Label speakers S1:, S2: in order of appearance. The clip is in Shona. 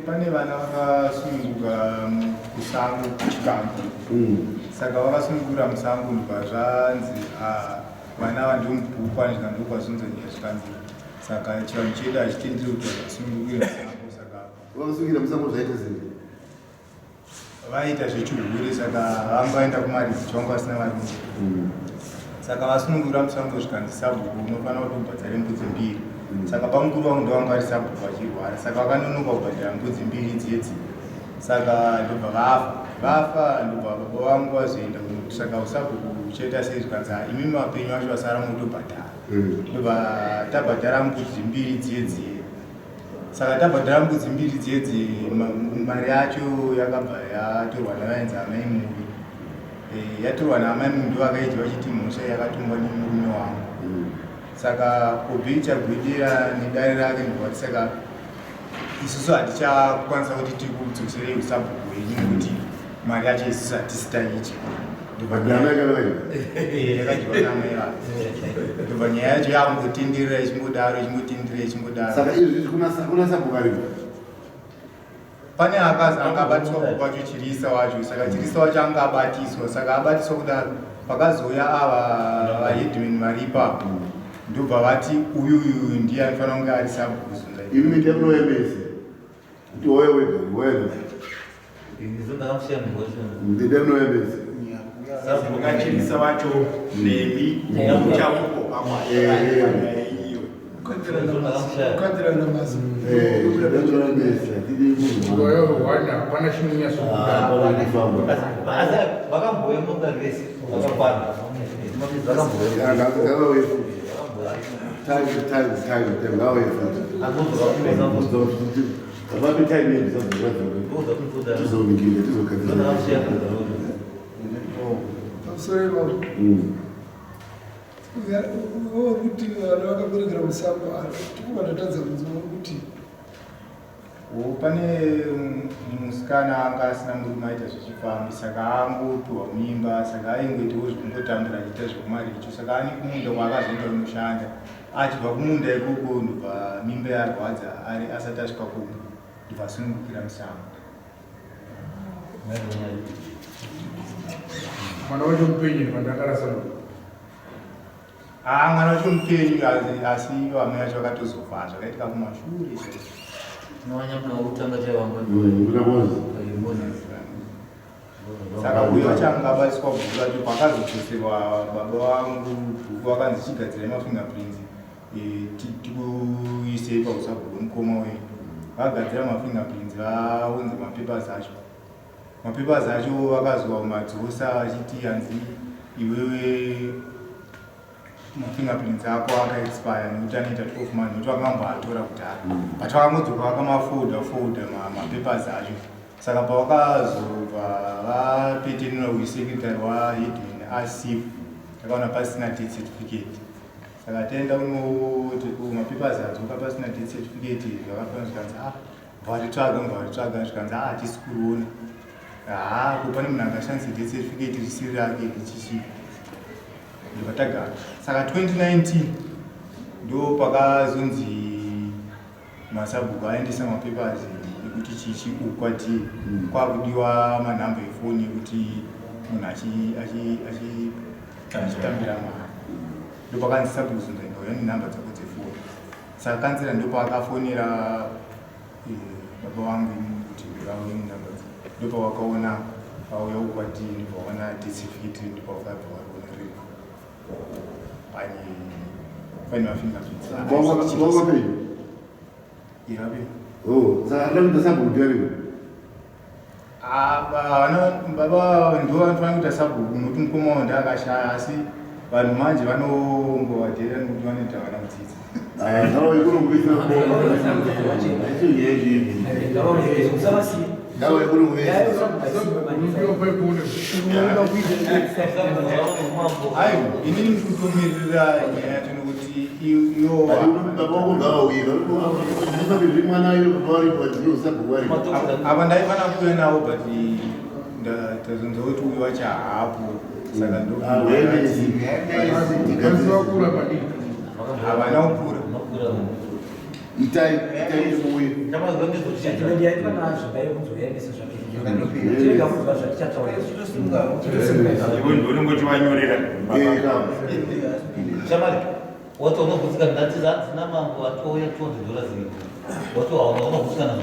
S1: Pane vana vakasununguka Musango kuchikambi. Saka vakasungura Musango ndibazvanzi vana vandomubhuku andikandokwasunzonyaya zvikanzi. Saka chivanhu chedu hachitenderi kuti vasungukire Musango. Saka
S2: vasungira Musango zvaita sei?
S1: Vaita zvechihure, saka vangoenda kumaridzi chongo vasina varinzi. Saka vasunungura Musango zvikanzi Sabhuku unofanira kuti ubhadzare mbudzi 2. Saka pamukuru wangu ndovanga vari Sabhuku vachirwara, saka vakanonoka kubhadhara mbudzi 2 dzedzi. Saka ndobva vafa ndobva baba vangu vazoenda kunokuti saka Sabhuku uchaita sei zvikanzi imi mapenyu acho vasara motobhadhara. Ndobva tabhadhara mbudzi 2 dzedzi. Saka tabhadhara mbudzi 2 dzedzi, mari yacho yakabva yatorwa navaenzi amai muvi. Yatorwa naamai muvi ndovakaita vachiti mhosva yakatongwa nemurume wangu. Saka kubvi chagwedera nedare rake ndobvati saka isusu hatichakwanisa kuti tiri kudzoserei Sabhuku wenyu nekuti mari yacho isusu hatisi taiti. Yakadyiwa namai vake. Ndobva nyaya yacho yakungotenderera ichimbodaro ichimbodaro.
S2: Saka izvi kuna Sabhuku aripo.
S1: Pane akazi angabatiswa kwacho chirisa wacho, saka chirisa wacho angabatiswa, saka abatiswa kudaro pakazouya ava vahedmen vari ipapo. Ndobva vati uyu ndiye anofanira kunge ari Sabhuku.
S2: Imi ndinoemese kuti wewe ndinoemese
S1: Sabhuku ngachirisa wacho nemi muchamuko pane musikana anga asina murume aita zvechifambi, saka angopiwa mimba, saka aingoitawo zvekungotambura achiita zvekumaricho. Saka ane kumunda kwaakazoenda kunoshanda, achibva kumunda ikoko ndobva mimba yarwadza asati asvika kumba ndobva asunungukira Musango.
S3: Mwana wacho mupenyu pandakarasa
S1: mwana wacho mupenyu, asi vamwe vacho vakatozofa zvakaitika kumashure. Saka uyo vachanga vaiswa bhuku racho pakazodzoserwa baba vangu bhuku vakanzi chigadzirai mafingerprints. tikuise pausabhuku mukoma wedu vagadzira mafingerprints vaunze mapepers acho. Mapepers acho vakazwa madzosa achiti hanzi iwewe mafingerprints ako akaexpire nekuti anoita 12 months nokuti vakamboatora kudhara but vakamudzoka vakamafolda mapepers acho. Saka pavakazobva vapetenura kusekretary waheadman asifu takaona pasina death certificate. Saka taenda unoti mapepers adzoka pasina death certificate zvakafana zvikanzi varitsvaga zvikanzi hatisi kuona kupane munhu angashandisa death certificate risiri rake richichipa ndovatagara. Saka 2019 ndo pakazonzi Sabhuku aendesa mapepers ekuti chichi ukwati kwakudiwa manhamba efoni ekuti munhu achitambira mari. Ndo pakanzi Sabhuku zondouya nenhamba dzako dzefoni. Saka kansera ndo paakafonera baba vangu kuti ndikauye nenhamba dzako. Ndo pawakaona auya ukwati ndipakaona certificate ndipakabva vaona rego pane mafingerprints irabe.
S2: Saka ndo Sabhuku ndiariwe.
S1: Baba ndo vanofana kuita Sabhuku nokuti mukoma wavo ndakashaya asi vanhu manje vanongovatera nokuti vanoita vana kudzidza. Inini ndikutomirira nyaya yacho nokuti apa ndaifana kuuya navo but tazonzwa kuti uyu wacho haapo. Saka havana kukura ndonongoti vanyorera
S4: watu wanaohusika na mambo watu $200 watu wanaohusika na